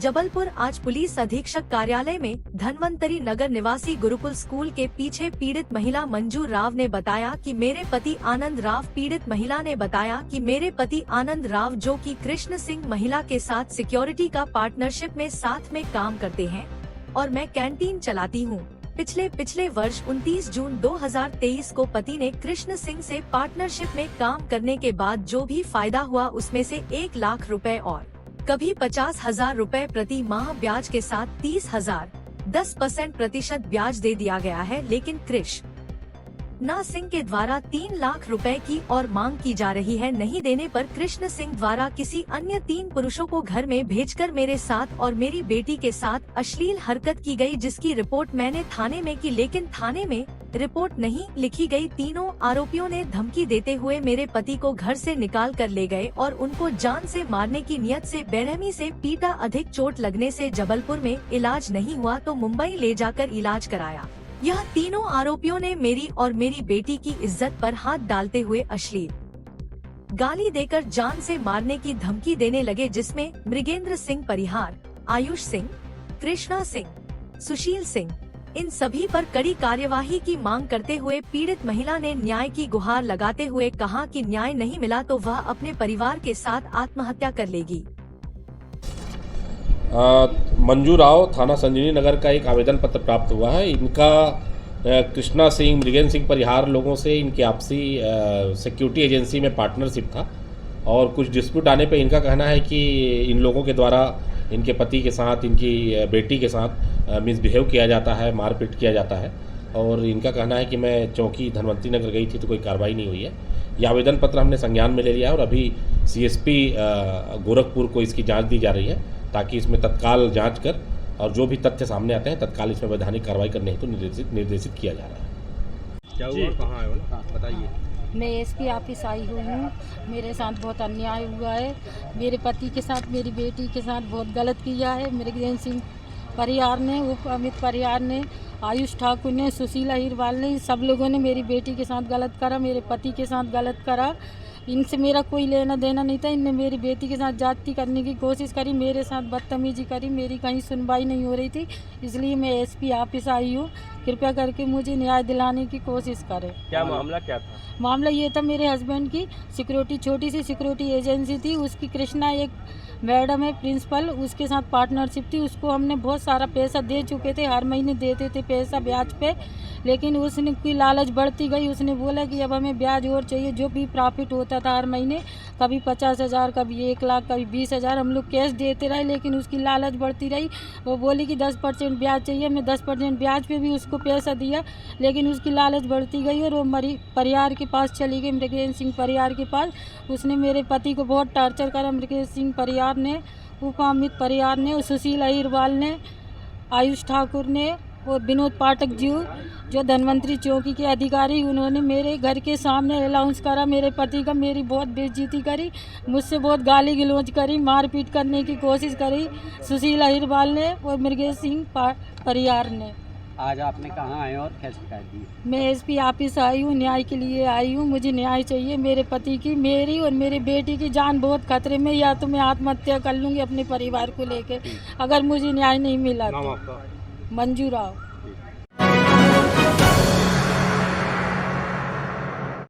जबलपुर आज पुलिस अधीक्षक कार्यालय में धन्वंतरी नगर निवासी गुरुकुल स्कूल के पीछे पीड़ित महिला मंजू राव ने बताया कि मेरे पति आनंद राव पीड़ित महिला ने बताया कि मेरे पति आनंद राव जो कि कृष्ण सिंह महिला के साथ सिक्योरिटी का पार्टनरशिप में साथ में काम करते हैं और मैं कैंटीन चलाती हूँ। पिछले वर्ष 29 जून 2023 को पति ने कृष्ण सिंह से पार्टनरशिप में काम करने के बाद जो भी फायदा हुआ उसमें से 1 लाख रुपए और कभी 50,000 रुपए प्रति माह ब्याज के साथ 30,000 10% प्रतिशत ब्याज दे दिया गया है, लेकिन कृष्ण सिंह के द्वारा 3 लाख रुपए की और मांग की जा रही है। नहीं देने पर कृष्ण सिंह द्वारा किसी अन्य 3 पुरुषों को घर में भेजकर मेरे साथ और मेरी बेटी के साथ अश्लील हरकत की गई, जिसकी रिपोर्ट मैंने थाने में की, लेकिन थाने में रिपोर्ट नहीं लिखी गई। तीनों आरोपियों ने धमकी देते हुए मेरे पति को घर से निकाल कर ले गए और उनको जान से मारने की नियत से बेरहमी से पीटा। अधिक चोट लगने से जबलपुर में इलाज नहीं हुआ तो मुंबई ले जाकर इलाज कराया। यह तीनों आरोपियों ने मेरी और मेरी बेटी की इज्जत पर हाथ डालते हुए अश्लील गाली देकर जान से मारने की धमकी देने लगे, जिसमें मृगेंद्र सिंह परिहार, आयुष सिंह, कृष्णा सिंह, सुशील सिंह, इन सभी पर कड़ी कार्यवाही की मांग करते हुए पीड़ित महिला ने न्याय की गुहार लगाते हुए कहा कि न्याय नहीं मिला तो वह अपने परिवार के साथ आत्महत्या कर लेगी। मंजू राव थाना संजीवनी नगर का एक आवेदन पत्र प्राप्त हुआ है। इनका कृष्णा सिंह, मृगेंद्र सिंह परिहार लोगों से इनकी आपसी सिक्योरिटी एजेंसी में पार्टनरशिप था और कुछ डिस्प्यूट आने पे इनका कहना है कि इन लोगों के द्वारा इनके पति के साथ, इनकी बेटी के साथ मिसबिहेव किया जाता है, मारपीट किया जाता है। और इनका कहना है कि मैं चौकी धन्वंतरी नगर गई थी तो कोई कार्रवाई नहीं हुई है। ये आवेदन पत्र हमने संज्ञान में ले लिया है और अभी CSP गोरखपुर को इसकी जाँच दी जा रही है ताकि इसमें तत्काल जांच कर और जो भी तथ्य सामने आते हैं तत्काल इसमें वैधानिक कार्रवाई करने हेतु निर्देशित किया जा रहा है। क्या हुआ, कहाँ है बोला? हाँ, बताइए। मैं SP ऑफिस आई हुई हूँ। मेरे साथ बहुत अन्याय हुआ है। मेरे पति के साथ, मेरी बेटी के साथ बहुत गलत किया है। मृगेंद्र सिंह परिहार ने, अमित परिहार ने, आयुष ठाकुर ने, सुशील अहिरवाल ने, सब लोगों ने मेरी बेटी के साथ गलत करा, मेरे पति के साथ गलत करा। इनसे मेरा कोई लेना देना नहीं था। इनने मेरी बेटी के साथ जाति करने की कोशिश करी, मेरे साथ बदतमीजी करी, मेरी कहीं सुनवाई नहीं हो रही थी। इसलिए मैं SP ऑफिस आई हूँ। कृपया करके मुझे न्याय दिलाने की कोशिश करें। क्या मामला क्या था? मामला ये था, मेरे हस्बैंड की सिक्योरिटी, छोटी सी सिक्योरिटी एजेंसी थी। उसकी कृष्णा एक मैडम है प्रिंसिपल, उसके साथ पार्टनरशिप थी। उसको हमने बहुत सारा पैसा दे चुके थे, हर महीने देते थे पैसा ब्याज पे, लेकिन उसने कोई लालच बढ़ती गई। उसने बोला कि अब हमें ब्याज और चाहिए। जो भी प्रॉफिट होता था हर महीने, कभी 50,000, कभी 1 लाख, कभी 20,000, हम लोग कैश देते रहे, लेकिन उसकी लालच बढ़ती रही। वो बोली कि 10% ब्याज चाहिए। मैं 10% ब्याज पे भी उसको पैसा दिया, लेकिन उसकी लालच बढ़ती गई और वो परिहार के पास चली गई, मृगेंद्र सिंह परिहार के पास। उसने मेरे पति को बहुत टॉर्चर करा। मृगेंद्र सिंह परिहार ने, अमित परिहार ने, सुशील अहिरवाल ने, आयुष ठाकुर ने और विनोद पाठक जी जो धन्वंतरी चौकी के अधिकारी, उन्होंने मेरे घर के सामने अलाउंस करा मेरे पति का। मेरी बहुत बेइज्जती करी, मुझसे बहुत गाली गलौज करी, मारपीट करने की कोशिश करी सुशील अहिरवाल ने और मृगेंद्र सिंह परिहार ने। आज आपने कहाँ आए और क्या शिकायत दी? मैं SP ऑफिस आई हूँ, न्याय के लिए आई हूँ। मुझे न्याय चाहिए। मेरे पति की, मेरी और मेरी बेटी की जान बहुत खतरे में। या तो मैं आत्महत्या कर लूँगी अपने परिवार को लेकर, अगर मुझे न्याय नहीं मिला तो। नाम आपका? मंजू राव।